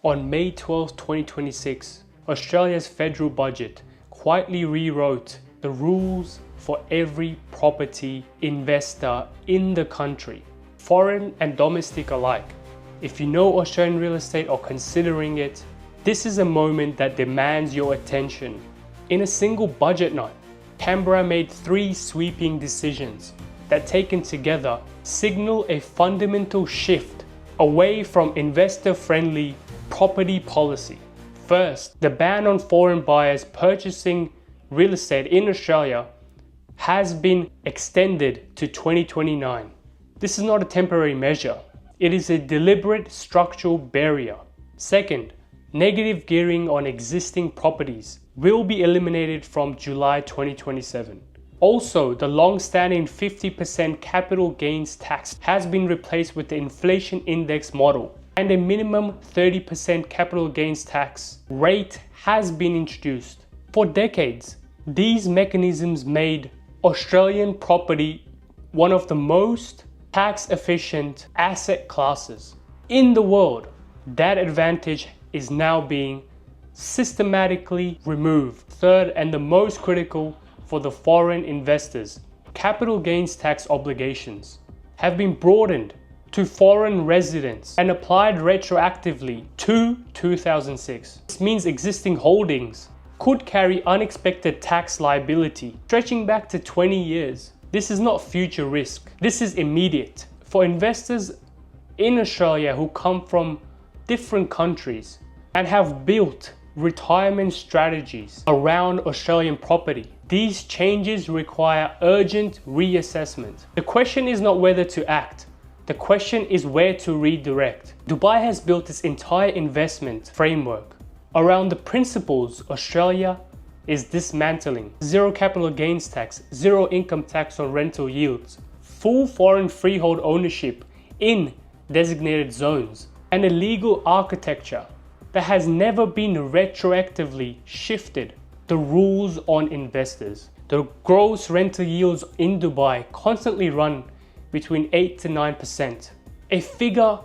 On May 12, 2026, Australia's federal budget quietly rewrote the rules for every property investor in the country, foreign and domestic alike. If you know Australian real estate or considering it, this is a moment that demands your attention. In a single budget night, Canberra made 3 sweeping decisions that, taken together, signal a fundamental shift away from investor-friendly property policy. First, the ban on foreign buyers purchasing real estate in Australia has been extended to 2029. This is not a temporary measure. It is a deliberate structural barrier. Second, negative gearing on existing properties will be eliminated from July 2027. Also, the long-standing 50% capital gains tax has been replaced with the inflation index model, and a minimum 30% capital gains tax rate has been introduced. For decades, these mechanisms made Australian property one of the most tax-efficient asset classes in the world. That advantage is now being systematically removed. Third, and the most critical for the foreign investors, capital gains tax obligations have been broadened to foreign residents and applied retroactively to 2006. This means existing holdings could carry unexpected tax liability stretching back to 20 years. This is not future risk. This is immediate. For investors in Australia who come from different countries and have built retirement strategies around Australian property, these changes require urgent reassessment. The question is not whether to act. The question is where to redirect. Dubai has built its entire investment framework around the principles Australia is dismantling: zero capital gains tax, zero income tax on rental yields, full foreign freehold ownership in designated zones, and a legal architecture that has never been retroactively shifted. The rules on investors. The gross rental yields in Dubai constantly run between 8 to 9%, a figure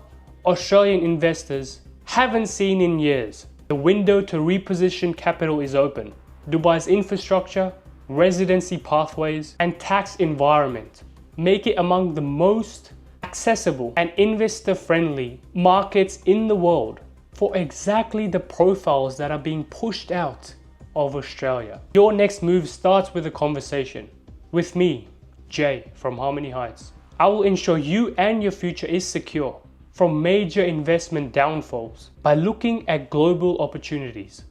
Australian investors haven't seen in years. The window to reposition capital is open. Dubai's infrastructure, residency pathways, and tax environment make it among the most accessible and investor-friendly markets in the world for exactly the profiles that are being pushed out of Australia. Your next move starts with a conversation with me, Jay from Harmony Heights. I will ensure you and your future is secure from major investment downfalls by looking at global opportunities.